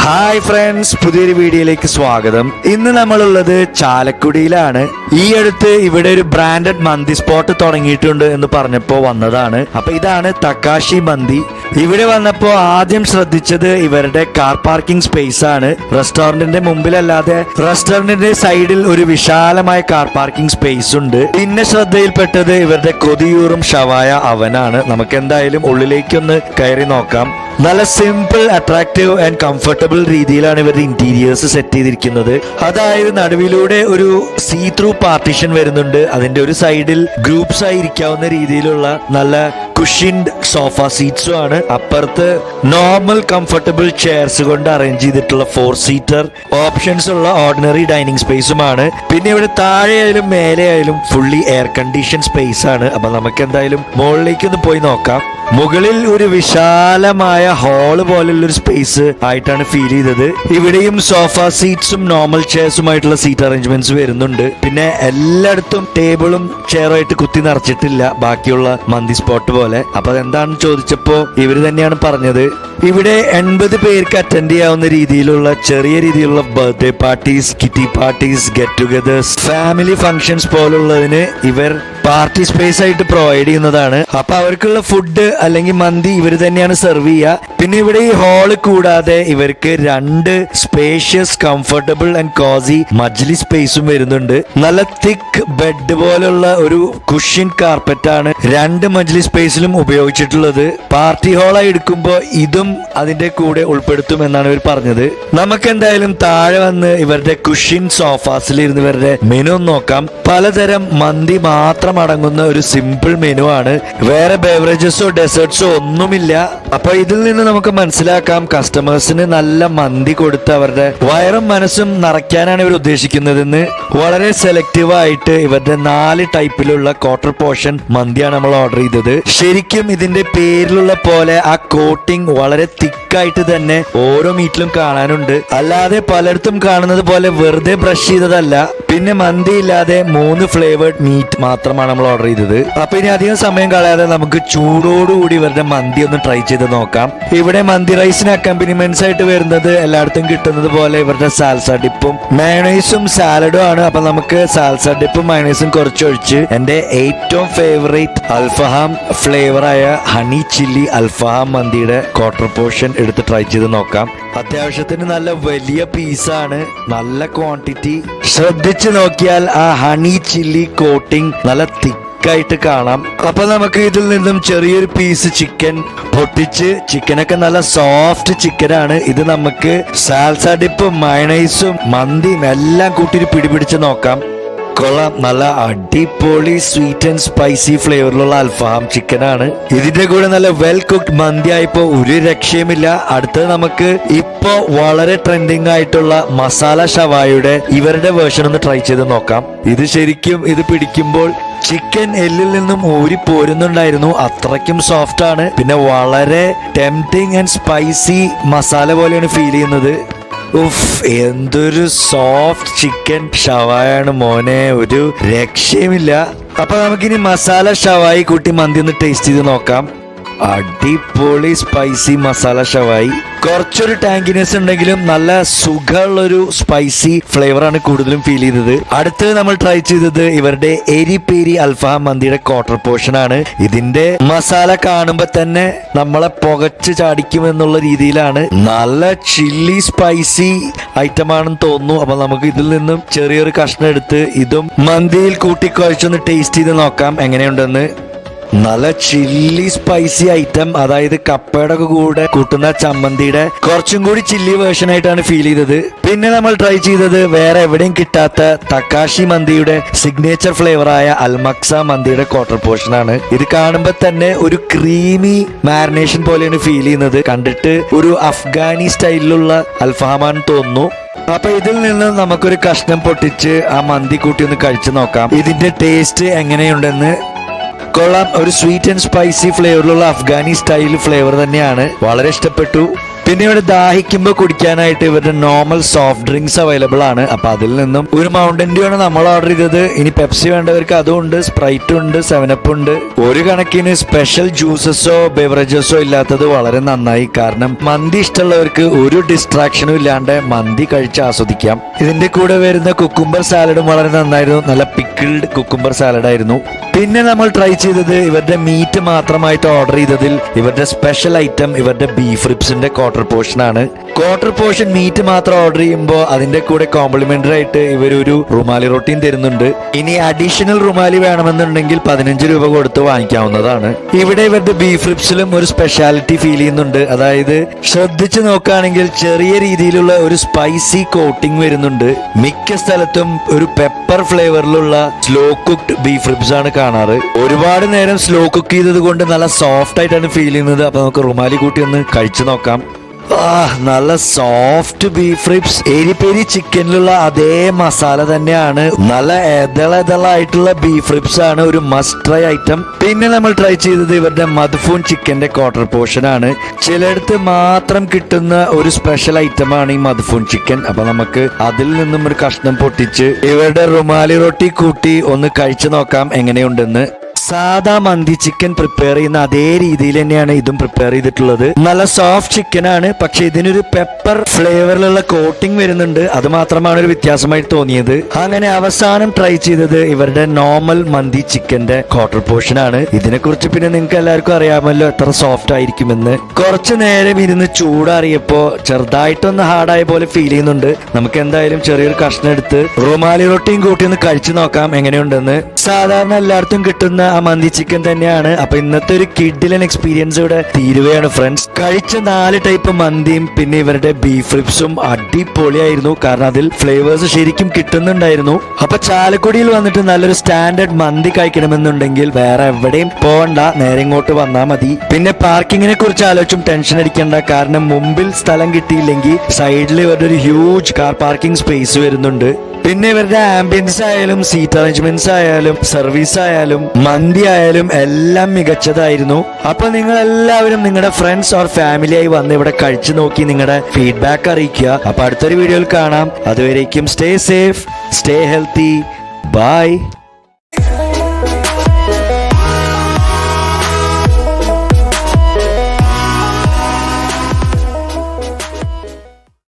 Hi friends, പുതിയൊരു വീഡിയോയിലേക്ക് സ്വാഗതം. ഇന്ന് നമ്മളുള്ളത് ചാലക്കുടിയിലാണ്. ഈ അടുത്ത് ഇവിടെ ഒരു ബ്രാൻഡഡ് മന്തി സ്പോട്ട് തുടങ്ങിയിട്ടുണ്ട് എന്ന് പറഞ്ഞപ്പോൾ വന്നതാണ്. അപ്പൊ ഇതാണ് തക്കാശി മന്തി. ഇവിടെ വന്നപ്പോൾ ആദ്യം ശ്രദ്ധിച്ചത് ഇവരുടെ കാർ പാർക്കിംഗ് സ്പേസ് ആണ്. റെസ്റ്റോറന്റിന്റെ മുമ്പിലല്ലാതെ റെസ്റ്റോറന്റിന്റെ സൈഡിൽ ഒരു വിശാലമായ കാർ പാർക്കിംഗ് സ്പേസ് ഉണ്ട്. പിന്നെ ശ്രദ്ധയിൽപ്പെട്ടത് ഇവരുടെ കൊതിയൂറും ഷവായ അവനാണ്. നമുക്ക് എന്തായാലും ഉള്ളിലേക്കൊന്ന് കയറി നോക്കാം. നല്ല സിമ്പിൾ, അട്രാക്റ്റീവ് ആൻഡ് കംഫർട്ടബിൾ രീതിയിലാണ് ഇവരുടെ ഇന്റീരിയേഴ്സ് സെറ്റ് ചെയ്തിരിക്കുന്നത്. അതായത് നടുവിലൂടെ ഒരു സീ ത്രൂ പാർട്ടീഷൻ വരുന്നുണ്ട്. അതിന്റെ ഒരു സൈഡിൽ ഗ്രൂപ്പ്സ് ആയി ഇരിക്കാവുന്ന രീതിയിലുള്ള നല്ല കുഷിൻഡ് സോഫ സീറ്റ്സും ആണ്. അപ്പുറത്ത് നോർമൽ കംഫർട്ടബിൾ ചെയർസ് കൊണ്ട് അറേഞ്ച് ചെയ്തിട്ടുള്ള 4 സീറ്റർ ഓപ്ഷൻസ് ഉള്ള ഓർഡിനറി ഡൈനിങ് സ്പേസുമാണ്. പിന്നെ ഇവിടെ താഴെ ആയാലും മേലെ ആയാലും ഫുള്ളി എയർ കണ്ടീഷൻ സ്പേസ് ആണ്. അപ്പൊ നമുക്ക് എന്തായാലും മുകളിലേക്ക് ഒന്ന് പോയി നോക്കാം. മുകളിൽ ഒരു വിശാലമായ ഹാള് പോലുള്ള ഒരു സ്പേസ് ആയിട്ടാണ് ഫീൽ ചെയ്തത്. ഇവിടെയും സോഫ സീറ്റ്സും നോർമൽ ചെയർസുമായിട്ടുള്ള സീറ്റ് അറേഞ്ച്മെന്റ്സ് വരുന്നുണ്ട്. പിന്നെ എല്ലായിടത്തും ടേബിളും ചെയറുമായിട്ട് കുത്തി നിറച്ചിട്ടില്ല, ബാക്കിയുള്ള മന്തി സ്പോട്ട് പോലെ. അപ്പൊ അതെന്താണെന്ന് ചോദിച്ചപ്പോ ഇവര് തന്നെയാണ് പറഞ്ഞത്, ഇവിടെ 80 പേർക്ക് അറ്റൻഡ് ചെയ്യാവുന്ന രീതിയിലുള്ള ചെറിയ രീതിയിലുള്ള birthday parties, kitty parties, get togethers, family functions പോലുള്ളതിന് ഇവർ പാർട്ടി സ്പേസ് ആയിട്ട് പ്രൊവൈഡ് ചെയ്യുന്നതാണ്. അപ്പൊ അവർക്കുള്ള ഫുഡ് അല്ലെങ്കിൽ മന്തി ഇവർ തന്നെയാണ് സെർവ് ചെയ്യുക. പിന്നെ ഇവിടെ ഈ ഹാള് കൂടാതെ ഇവർക്ക് 2 സ്പേഷ്യസ്, കംഫർട്ടബിൾ ആൻഡ് കോസി മജ്ലി സ്പേസും വരുന്നുണ്ട്. നല്ല തിക്ക് ബെഡ് പോലുള്ള ഒരു കുഷ്യൻ കാർപ്പറ്റ് ആണ് 2 മജ്ലി സ്പേസിലും ഉപയോഗിച്ചിട്ടുള്ളത്. പാർട്ടി ഹാളായി എടുക്കുമ്പോൾ ഇതും അതിന്റെ കൂടെ ഉൾപ്പെടുത്തും എന്നാണ് ഇവർ പറഞ്ഞത്. നമുക്ക് എന്തായാലും താഴെ വന്ന് ഇവരുടെ കുഷ്യൻ സോഫാസിൽ ഇരുന്ന് ഇവരുടെ മെനു നോക്കാം. പലതരം മന്തി മാത്രം അടങ്ങുന്ന ഒരു സിമ്പിൾ മെനു ആണ്. വേറെ ബേവറേജസോ ഡെസേർട്ട്സോ ഒന്നുമില്ല. അപ്പൊ ഇതിൽ നിന്ന് നമുക്ക് മനസ്സിലാക്കാം, കസ്റ്റമേഴ്സിന് നല്ല മന്തി കൊടുത്ത് അവരുടെ വയറും മനസ്സും നിറയ്ക്കാനാണ് ഇവർ ഉദ്ദേശിക്കുന്നതെന്ന്. വളരെ സെലക്റ്റീവ് ആയിട്ട് ഇവരുടെ 4 ടൈപ്പിലുള്ള ക്വാർട്ടർ പോർഷൻ മന്തിയാണ് നമ്മൾ ഓർഡർ ചെയ്തത്. ശരിക്കും ഇതിന്റെ പേരിലുള്ള പോലെ ആ കോട്ടിംഗ് വളരെ തിക്കായിട്ട് തന്നെ ഓരോ മീറ്റിലും കാണാനുണ്ട്. അല്ലാതെ പലയിടത്തും കാണുന്നത് പോലെ വെറുതെ ബ്രഷ് ചെയ്തതല്ല. പിന്നെ മന്തി ഇല്ലാതെ 3 ഫ്ലേവേർഡ് മീറ്റ് മാത്രമാണ് നമ്മൾ ഓർഡർ ചെയ്തത്. അപ്പൊ ഇനി അധികം സമയം കളയാതെ നമുക്ക് ചൂടോടുകൂടി ഇവരുടെ മന്തി ഒന്ന് ട്രൈ ചെയ്ത് നോക്കാം. ഇവിടെ മന്തി റൈസിന് അക്കമ്പനിമെന്റ്സ് ആയിട്ട് വരുന്നത് എല്ലായിടത്തും കിട്ടുന്നത് പോലെ ഇവരുടെ സാൽസ ഡിപ്പും മയോണൈസും സാലഡും ആണ്. അപ്പൊ നമുക്ക് സാൽസ ഡിപ്പും മയോണൈസും കുറച്ചൊഴിച്ച് എന്റെ ഏറ്റവും favourite alfaham ഫ്ലേവറായ honey chilli alfaham മന്തിയുടെ ക്വാർട്ടർ പോർഷൻ എടുത്ത് ട്രൈ ചെയ്ത് നോക്കാം. അത്യാവശ്യത്തിന് നല്ല വലിയ പീസാണ്, നല്ല ക്വാണ്ടിറ്റി. ശ്രദ്ധിച്ചു നോക്കിയാൽ ആ ഹണി ചില്ലി കോട്ടിംഗ് നല്ല തിക്കായിട്ട് കാണാം. അപ്പൊ നമുക്ക് ഇതിൽ നിന്നും ചെറിയൊരു പീസ് ചിക്കൻ പൊട്ടിച്ച്, ചിക്കനൊക്കെ നല്ല സോഫ്റ്റ് ചിക്കനാണ്. ഇത് നമുക്ക് സാൽസ ഡിപ്പും മയണൈസും മന്തിയും എല്ലാം കൂട്ടി പിടിപിടിച്ച് നോക്കാം. കൊള്ളാം, നല്ല അടിപൊളി സ്വീറ്റ് ആൻഡ് സ്പൈസി ഫ്ലേവറിലുള്ള അൽഫഹാം ചിക്കനാണ്. ഇതിന്റെ കൂടെ നല്ല വെൽ കുക്ക്ഡ് മന്തി ആയപ്പോ ഒരു രക്ഷയുമില്ല. അടുത്തത് നമുക്ക് ഇപ്പോ വളരെ ട്രെൻഡിങ് ആയിട്ടുള്ള മസാല ഷവായുടെ ഇവരുടെ വേർഷൻ ഒന്ന് ട്രൈ ചെയ്ത് നോക്കാം. ഇത് ശരിക്കും ഇത് പിടിക്കുമ്പോൾ ചിക്കൻ എല്ലിൽ നിന്നും ഊരി പോരുന്നുണ്ടായിരുന്നു. അത്രയ്ക്കും സോഫ്റ്റ് ആണ്. പിന്നെ വളരെ ടെംപ്റ്റിംഗ് ആൻഡ് സ്പൈസി മസാല പോലെയാണ് ഫീൽ ചെയ്യുന്നത്. എന്തൊരു സോഫ്റ്റ് ചിക്കൻ ഷവായാണ് മോനെ, ഒരു രക്ഷയുമില്ല. അപ്പൊ നമുക്കിനി മസാല ഷവായി കൂട്ടി മന്തി ഒന്ന് ടേസ്റ്റ് ചെയ്ത് നോക്കാം. അടിപൊളി സ്പൈസി മസാല ഷവായി. കുറച്ചൊരു ടാങ്കിനെസ് ഉണ്ടെങ്കിലും നല്ല സുഖമുള്ളൊരു സ്പൈസി ഫ്ലേവറാണ് കൂടുതലും ഫീൽ ചെയ്തത്. അടുത്ത് നമ്മൾ ട്രൈ ചെയ്തത് ഇവരുടെ എരി പേരി അൽഫഹാം മന്തിയുടെ ക്വാർട്ടർ പോർഷൻ ആണ്. ഇതിന്റെ മസാല കാണുമ്പോ തന്നെ നമ്മളെ പുകച്ച് ചാടിക്കുമെന്നുള്ള രീതിയിലാണ്. നല്ല ചില്ലി സ്പൈസി ഐറ്റം ആണെന്ന് തോന്നുന്നു. അപ്പൊ നമുക്ക് ഇതിൽ നിന്നും ചെറിയൊരു കഷ്ണം എടുത്ത് ഇതും മന്തിയിൽ കൂട്ടി കുഴച്ചൊന്ന് ടേസ്റ്റ് ചെയ്ത് നോക്കാം എങ്ങനെയുണ്ടെന്ന്. നല്ല ചില്ലി സ്പൈസി ഐറ്റം, അതായത് കപ്പയുടെ കൂടെ കൂട്ടുന്ന ചമ്മന്തിയുടെ കുറച്ചും കൂടി ചില്ലി വേർഷൻ ആയിട്ടാണ് ഫീൽ ചെയ്തത്. പിന്നെ നമ്മൾ ട്രൈ ചെയ്തത് വേറെ എവിടെയും കിട്ടാത്ത തക്കാശി മന്തിയുടെ സിഗ്നേച്ചർ ഫ്ലേവറായ അൽമക്സ മന്തിയുടെ ക്വാർട്ടർ പോർഷൻ ആണ്. ഇത് കാണുമ്പോൾ തന്നെ ഒരു ക്രീമി മാരിനേഷൻ പോലെയാണ് ഫീൽ ചെയ്യുന്നത്. കണ്ടിട്ട് ഒരു അഫ്ഗാനി സ്റ്റൈലിലുള്ള അൽഫഹാമാണെന്ന് തോന്നുന്നു. അപ്പൊ ഇതിൽ നിന്ന് നമുക്കൊരു കഷ്ണം പൊട്ടിച്ച് ആ മന്തി കൂട്ടി ഒന്ന് കഴിച്ചു നോക്കാം. ഇതിന്റെ ടേസ്റ്റ് എങ്ങനെയുണ്ടെന്ന്. കൊള്ളാം, ഒരു സ്വീറ്റ് ആൻഡ് സ്പൈസി ഫ്ലേവറിലുള്ള അഫ്ഗാനി സ്റ്റൈൽ ഫ്ലേവർ തന്നെയാണ്. വളരെ ഇഷ്ടപ്പെട്ടു. പിന്നെ ഇവിടെ ദാഹിക്കുമ്പോൾ കുടിക്കാനായിട്ട് ഇവരുടെ നോർമൽ സോഫ്റ്റ് ഡ്രിങ്ക്സ് അവൈലബിൾ ആണ്. അപ്പൊ അതിൽ നിന്നും ഒരു മൗണ്ടൻ ഡ്യൂ ആണ് നമ്മൾ ഓർഡർ ചെയ്തത്. ഇനി പെപ്സി വേണ്ടവർക്ക് അതും ഉണ്ട്, സ്പ്രൈറ്റും ഉണ്ട്, 7up ഉണ്ട്. ഒരു കണക്കിന് സ്പെഷ്യൽ ജ്യൂസസോ ബെവറേജസോ ഇല്ലാത്തത് വളരെ നന്നായി. കാരണം മന്തി ഇഷ്ടമുള്ളവർക്ക് ഒരു ഡിസ്ട്രാക്ഷനും ഇല്ലാണ്ട് മന്തി കഴിച്ച് ആസ്വദിക്കാം. ഇതിന്റെ കൂടെ വരുന്ന കുക്കുംബർ സാലഡും വളരെ നന്നായിരുന്നു. നല്ല പിക്കിൾഡ് കുക്കുംബർ സാലഡ് ആയിരുന്നു. പിന്നെ നമ്മൾ ട്രൈ ചെയ്തത് ഇവരുടെ മീറ്റ് മാത്രമായിട്ട് ഓർഡർ ചെയ്തതിൽ ഇവരുടെ സ്പെഷ്യൽ ഐറ്റം ഇവരുടെ ബീഫ് റിബ്സിന്റെ ക്വാർട്ടർ പോർഷൻ ആണ്. ക്വാർട്ടർ പോർഷൻ മീറ്റ് മാത്രം ഓർഡർ ചെയ്യുമ്പോൾ അതിന്റെ കൂടെ കോംപ്ലിമെന്ററി ആയിട്ട് ഇവരൊരു റുമാലി റൊട്ടിയും തരുന്നുണ്ട്. ഇനി അഡീഷണൽ റുമാലി വേണമെന്നുണ്ടെങ്കിൽ 15 രൂപ കൊടുത്ത് വാങ്ങിക്കാവുന്നതാണ്. ഇവിടെ ഇവരുടെ ബീഫ് റിബ്സിലും ഒരു സ്പെഷ്യാലിറ്റി ഫീൽ ചെയ്യുന്നുണ്ട്. അതായത് ശ്രദ്ധിച്ചു നോക്കുകയാണെങ്കിൽ ചെറിയ രീതിയിലുള്ള ഒരു സ്പൈസി കോട്ടിംഗ് വരുന്നുണ്ട്. മിക്ക സ്ഥലത്തും ഒരു പെപ്പർ ഫ്ലേവറിലുള്ള സ്ലോ കുക്ക്ഡ് ബീഫ് റിബ്സ് ആണ് കാണാറ്. ഒരുപാട് നേരം സ്ലോ കുക്ക് ചെയ്തത് കൊണ്ട് നല്ല സോഫ്റ്റ് ആയിട്ടാണ് ഫീൽ ചെയ്യുന്നത്. അപ്പൊ നമുക്ക് റുമാലി കൂട്ടി ഒന്ന് കഴിച്ചു നോക്കാം. നല്ല സോഫ്റ്റ് ബീഫ് റിബ്സ്. എരിപെരി ചിക്കനിലുള്ള അതേ മസാല തന്നെയാണ്. നല്ല എതളായിട്ടുള്ള ബീഫ് റിബ്സ് ആണ്. ഒരു മസ്റ്റ് ട്രൈ ഐറ്റം. പിന്നെ നമ്മൾ ട്രൈ ചെയ്തത് ഇവരുടെ മധുഫൂൺ ചിക്കന്റെ ക്വാർട്ടർ പോർഷൻ ആണ്. ചിലയിടത്ത് മാത്രം കിട്ടുന്ന ഒരു സ്പെഷ്യൽ ഐറ്റം ആണ് ഈ മധുഫൂൺ ചിക്കൻ. അപ്പൊ നമുക്ക് അതിൽ നിന്നും ഒരു കഷ്ണം പൊട്ടിച്ച് ഇവരുടെ റുമാലി റൊട്ടി കൂട്ടി ഒന്ന് കഴിച്ചു നോക്കാം എങ്ങനെയുണ്ടെന്ന്. സാധാ മന്തി ചിക്കൻ പ്രിപ്പയർ ചെയ്യുന്ന അതേ രീതിയിൽ തന്നെയാണ് ഇതും പ്രിപ്പയർ ചെയ്തിട്ടുള്ളത്. നല്ല സോഫ്റ്റ് ചിക്കൻ ആണ്. പക്ഷെ ഇതിനൊരു പെപ്പർ ഫ്ലേവറിലുള്ള കോട്ടിംഗ് വരുന്നുണ്ട്. അത് മാത്രമാണ് ഒരു വ്യത്യാസമായിട്ട് തോന്നിയത്. അങ്ങനെ അവസാനം ട്രൈ ചെയ്തത് ഇവരുടെ നോർമൽ മന്തി ചിക്കന്റെ ക്വാർട്ടർ പോർഷൻ ആണ്. ഇതിനെ കുറിച്ച് പിന്നെ നിങ്ങൾക്ക് എല്ലാവർക്കും അറിയാമല്ലോ എത്ര സോഫ്റ്റ് ആയിരിക്കുമെന്ന്. കുറച്ചു നേരം ഇരുന്ന് ചൂടാറിയപ്പോ ചെറുതായിട്ടൊന്ന് ഹാർഡായ പോലെ ഫീൽ ചെയ്യുന്നുണ്ട്. നമുക്ക് എന്തായാലും ചെറിയൊരു കഷ്ണം എടുത്ത് റുമാലി റൊട്ടിയും കൂട്ടി ഒന്ന് കഴിച്ചു നോക്കാം എങ്ങനെയുണ്ടെന്ന്. സാധാരണ എല്ലായിടത്തും കിട്ടുന്ന ആ മന്തി ചിക്കൻ തന്നെയാണ്. അപ്പൊ ഇന്നത്തെ ഒരു കിഡിലൻ എക്സ്പീരിയൻസ് ഇവിടെ തീരുകയാണ് ഫ്രണ്ട്സ്. കഴിച്ച 4 ടൈപ്പ് മന്തിയും പിന്നെ ഇവരുടെ ബീഫ് റിബ്സും അടിപൊളിയായിരുന്നു. കാരണം അതിൽ ഫ്ലേവേഴ്സ് ശരിക്കും കിട്ടുന്നുണ്ടായിരുന്നു. അപ്പൊ ചാലക്കുടിയിൽ വന്നിട്ട് നല്ലൊരു സ്റ്റാൻഡേർഡ് മന്തി കഴിക്കണമെന്നുണ്ടെങ്കിൽ വേറെ എവിടെയും പോകണ്ട, നേരെ ഇങ്ങോട്ട് വന്നാൽ മതി. പിന്നെ പാർക്കിങ്ങിനെ കുറിച്ച് ആലോചിച്ചും ടെൻഷൻ അടിക്കണ്ട. കാരണം മുമ്പിൽ സ്ഥലം കിട്ടിയില്ലെങ്കിൽ സൈഡിൽ ഇവരുടെ ഒരു ഹ്യൂജ് കാർ പാർക്കിംഗ് സ്പേസ് വരുന്നുണ്ട്. പിന്നെ ഇവരുടെ ആംബിയൻസ് ആയാലും സീറ്റ് അറേഞ്ച്മെന്റ്സ് ആയാലും സർവീസ് ആയാലും മന്തി ആയാലും എല്ലാം മികച്ചതായിരുന്നു. അപ്പൊ നിങ്ങൾ എല്ലാവരും നിങ്ങളുടെ ഫ്രണ്ട്സ് ഓർ ഫാമിലിയായി വന്ന് ഇവിടെ കഴിച്ചു നോക്കി നിങ്ങളുടെ ഫീഡ്ബാക്ക് അറിയിക്കുക. അപ്പൊ അടുത്തൊരു വീഡിയോയിൽ കാണാം. അതുവരേക്കും stay safe, stay healthy, by.